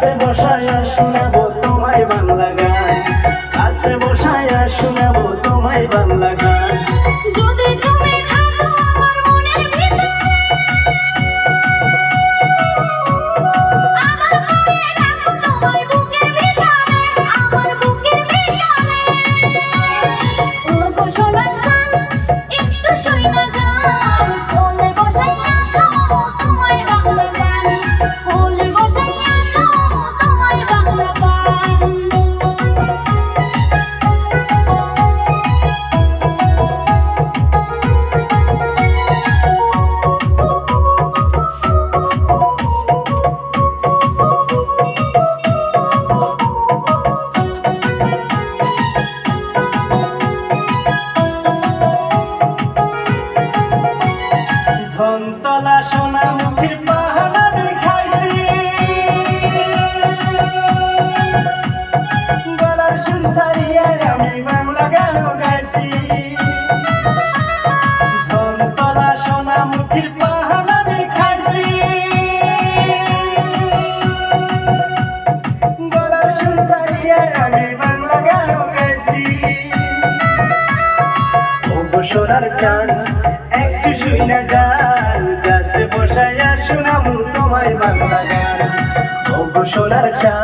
কাছে বসায়া শোনাবো তোমায় বাংলা গান, কাছে বসায়া শোনাবো তোমায় বাংলা গান। যদি তুমি থাকো আমার মনের ভিতরে, আদর করে রাখো তোমায় বুকের ভিতরে, আমার বুকের ভিতরে। ওগো সোনার চাঁদ একটু শুইনা যাও, কোলে বসাইয়া খাওয়াবো তোমায় বাংলা গান, কোলে বসাইয়া খাওয়াবো তোমায় বাংলা গান। ধনতলা সোনামুখীর পাহাড় দেখাইছি, গলার সুর ছাড়িয়ে আমি বাংলা গান গাইছি। ধনতলা সোনামুখীর পাহাড় দেখাইছি, গলার সুর ছাড়িয়ে আমি বাংলা গান গাইছি। ওগো সোনার চাঁদ একটু শুইনা গান, কাছে বসায়া শোনাবো তোমায় বাংলা গান। ওগো সোনার চাঁদ